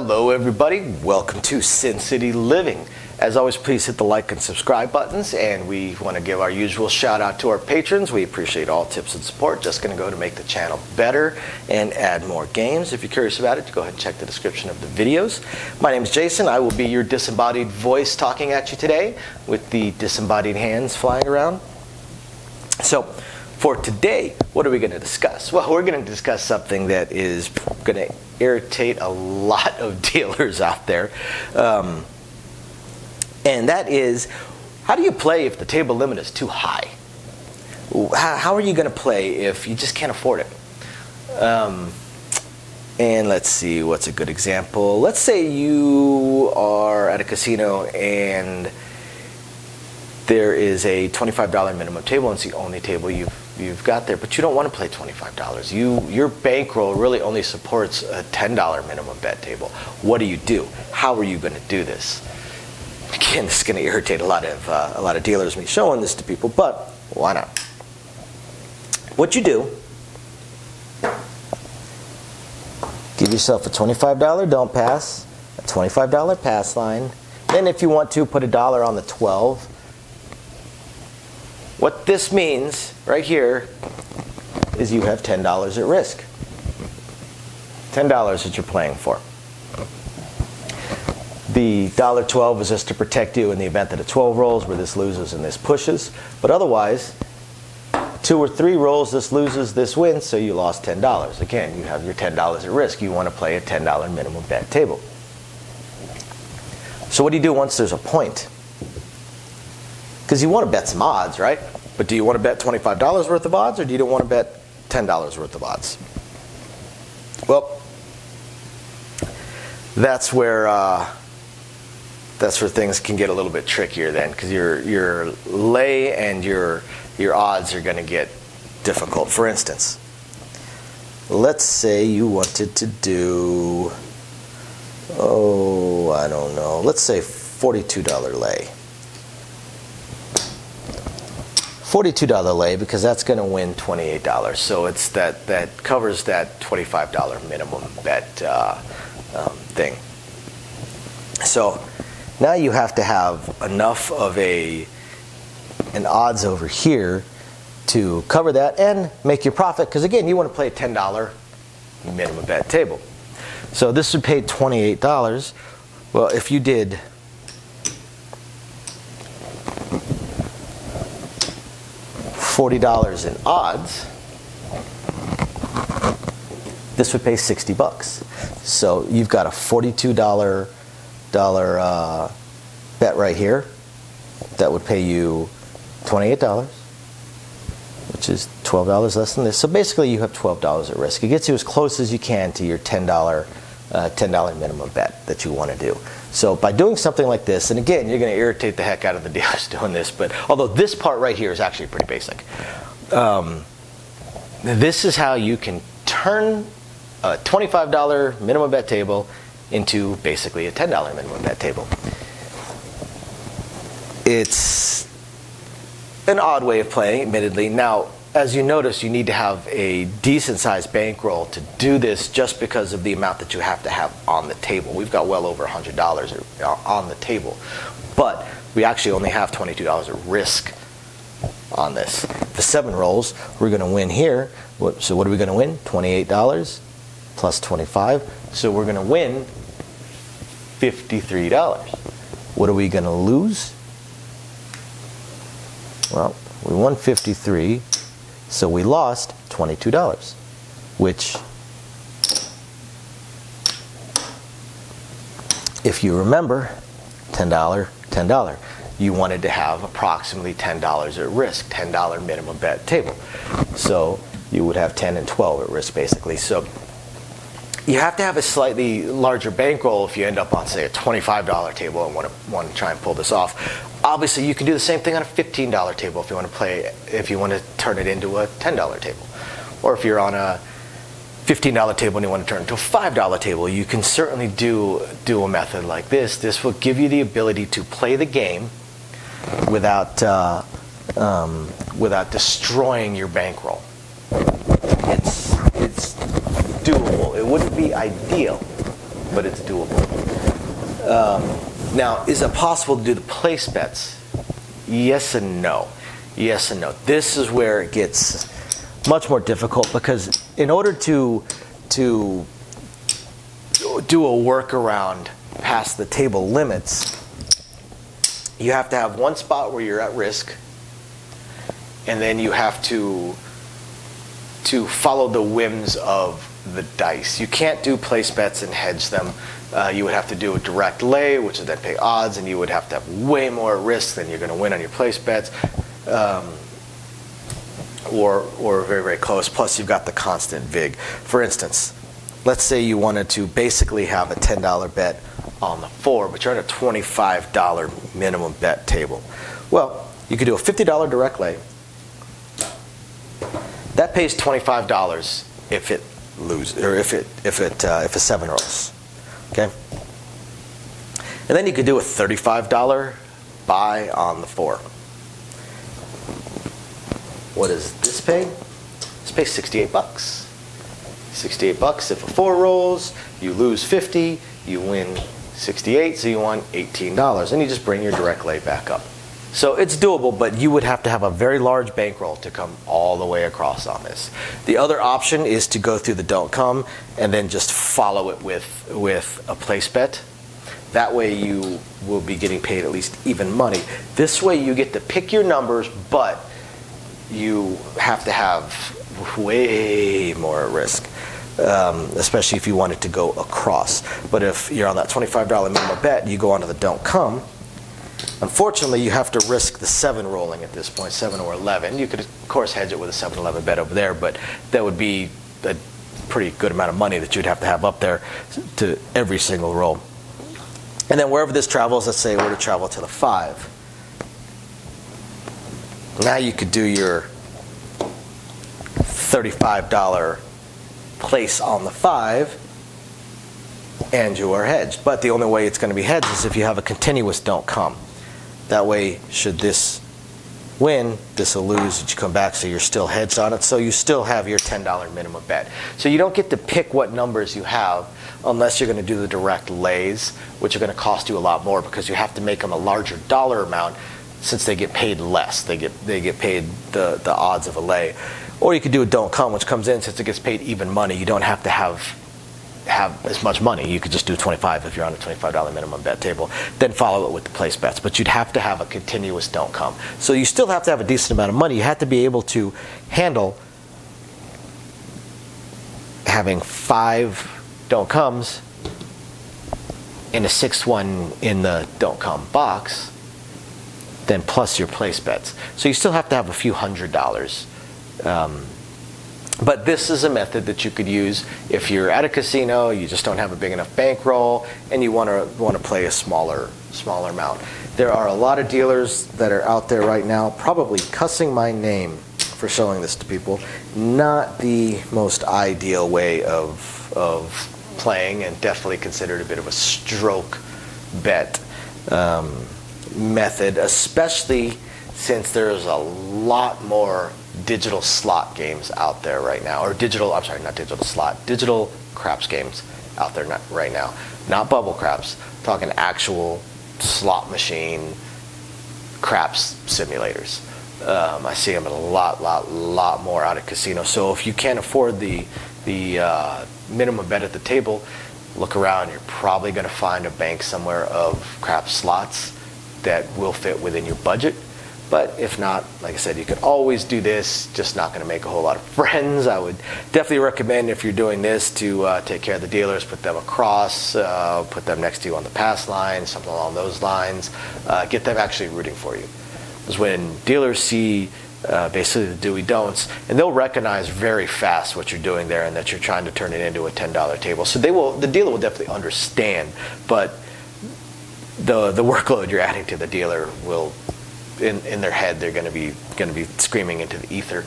Hello everybody, welcome to Sin City Living. As always, please hit the like and subscribe buttons, and we want to give our usual shout out to our patrons. We appreciate all tips and support. Just going to go to make the channel better and add more games. If you're curious about it, go ahead and check the description of the videos. My name is Jason. I will be your disembodied voice talking at you today with the disembodied hands flying around. So for today, what are we going to discuss? Well, we're going to discuss something that is going to irritate a lot of dealers out there. And that is, how do you play if the table limit is too high? How are you going to play if you just can't afford it? And let's see, what's a good example? Let's say you are at a casino and there is a $25 minimum table, and it's the only table you've got there, but you don't want to play $25. Your bankroll really only supports a $10 minimum bet table. What do? How are you going to do this? Again, this is going to irritate a lot of dealers, me showing this to people, but why not? What you do, give yourself a $25 don't pass, a $25 pass line. Then if you want to, put $1 on the 12. What this means right here is you have $10 at risk. $10 that you're playing for. The $12 is just to protect you in the event that a 12 rolls where this loses and this pushes. But otherwise, 2 or 3 rolls, this loses, this wins, so you lost $10. Again, you have your $10 at risk. You want to play a $10 minimum bet table. So what do you do once there's a point? Because you want to bet some odds, right? But do you want to bet $25 worth of odds, or do you want to bet $10 worth of odds? Well, that's where things can get a little bit trickier then, because your lay and your odds are going to get difficult. For instance, let's say you wanted to do, I don't know, let's say $42 lay. $42 lay, because that's going to win $28. So it's that covers that $25 minimum bet thing. So now you have to have enough of an odds over here to cover that and make your profit, because again, you want to play a $10 minimum bet table. So this would pay $28. Well, if you did $40 in odds, this would pay $60. So you've got a $42 bet right here that would pay you $28, which is $12 less than this. So basically you have $12 at risk. It gets you as close as you can to your $10 minimum bet that you want to do. So by doing something like this, and again, you're going to irritate the heck out of the dealers doing this, but although this part right here is actually pretty basic, this is how you can turn a $25 minimum bet table into basically a $10 minimum bet table. It's an odd way of playing, admittedly. Now, as you notice, you need to have a decent sized bankroll to do this, just because of the amount that you have to have on the table. We've got well over $100 on the table, but we actually only have $22 at risk on this. The 7 rolls, we're going to win here. So what are we going to win? $28 plus 25. So we're going to win $53. What are we going to lose? Well, we won 53, so we lost $22, which, if you remember, $10. You wanted to have approximately $10 at risk, $10 minimum bet table. So you would have 10 and 12 at risk, basically. So you have to have a slightly larger bankroll if you end up on, say, a $25 table and want to try and pull this off. Obviously, you can do the same thing on a $15 table if you want to turn it into a $10 table. Or if you're on a $15 table and you want to turn it to a $5 table, you can certainly do a method like this. This will give you the ability to play the game without destroying your bankroll. It's doable. It wouldn't be ideal, but it's doable. Now, is it possible to do the place bets? Yes and no. Yes and no. This is where it gets much more difficult, because in order to do a workaround past the table limits, you have to have one spot where you're at risk, and then you have to follow the whims of the dice. You can't do place bets and hedge them. You would have to do a direct lay, which is then pay odds, and you would have to have way more risk than you're going to win on your place bets, or very, very close. Plus, you've got the constant vig. For instance, let's say you wanted to basically have a $10 bet on the 4, but you're at a $25 minimum bet table. Well, you could do a $50 direct lay. That pays $25 if it loses, or if a 7 rolls. Okay. And then you could do a $35 buy on the 4. What does this pay? This pays $68. $68. If a 4 rolls, you lose 50, you win 68, so you won $18. And you just bring your direct lay back up. So it's doable, but you would have to have a very large bankroll to come all the way across on this. The other option is to go through the don't come and then just follow it with a place bet. That way you will be getting paid at least even money. This way you get to pick your numbers, but you have to have way more risk, especially if you wanted to go across. But if you're on that $25 minimum bet, you go onto the don't come. Unfortunately, you have to risk the 7 rolling at this point, 7 or 11. You could, of course, hedge it with a 7-11 bet over there, but that would be a pretty good amount of money that you'd have to have up there to every single roll. And then wherever this travels, let's say it were to travel to the 5. Now you could do your $35 place on the 5, and you are hedged. But the only way it's going to be hedged is if you have a continuous don't come. That way, should this win, this will lose, you come back, so you're still hedged on it. So you still have your $10 minimum bet. So you don't get to pick what numbers you have unless you're going to do the direct lays, which are going to cost you a lot more because you have to make them a larger dollar amount since they get paid less. They get paid the odds of a lay. Or you could do a don't come, which comes in, since it gets paid even money, you don't have to have as much money. You could just do 25 if you're on a $25 minimum bet table, then follow it with the place bets. But you'd have to have a continuous don't come. So you still have to have a decent amount of money. You have to be able to handle having 5 don't comes and a 6th one in the don't come box, then plus your place bets. So you still have to have a few $100s. But this is a method that you could use if you're at a casino, you just don't have a big enough bankroll, and you want to play a smaller amount. There are a lot of dealers that are out there right now probably cussing my name for showing this to people. Not the most ideal way of playing, and definitely considered a bit of a stroke bet method, especially since there's a lot more digital slot games out there right now, or digital craps games out there right now. Not bubble craps, I'm talking actual slot machine craps simulators. I see them a lot more out at casinos. So if you can't afford the minimum bet at the table, look around. You're probably going to find a bank somewhere of craps slots that will fit within your budget. But if not, like I said, you could always do this, just not going to make a whole lot of friends. I would definitely recommend, if you're doing this, to take care of the dealers, put them across, put them next to you on the pass line, something along those lines. Get them actually rooting for you. Because when dealers see basically the do-we-don'ts, and they'll recognize very fast what you're doing there and that you're trying to turn it into a $10 table. So the dealer will definitely understand, but the workload you're adding to the dealer will, in their head, they're going to be screaming into the ether.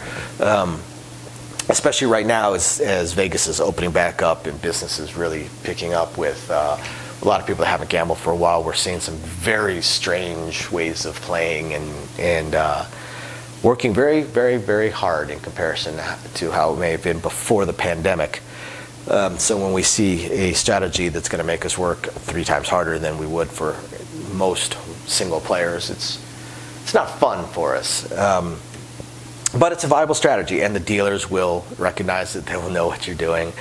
Especially right now, as Vegas is opening back up and business is really picking up with a lot of people that haven't gambled for a while. We're seeing some very strange ways of playing and working very, very, very hard in comparison to how it may have been before the pandemic. So when we see a strategy that's going to make us work 3 times harder than we would for most single players, it's not fun for us. But it's a viable strategy, and the dealers will recognize it. They will know what you're doing,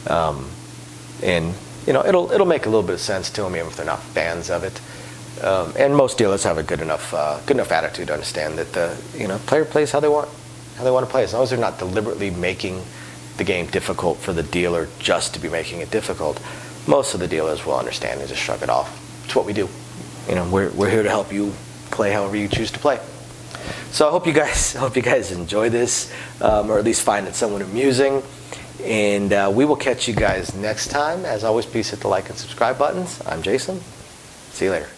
and it'll make a little bit of sense to them, even if they're not fans of it. And most dealers have a good enough attitude to understand that the player plays how they want to play, as long as they're not deliberately making the game difficult for the dealer just to be making it difficult. Most of the dealers will understand and just shrug it off. It's what we do. We're here to help you play however you choose to play. So I hope you guys enjoy this, or at least find it somewhat amusing. And we will catch you guys next time. As always, please hit the like and subscribe buttons. I'm Jason. See you later.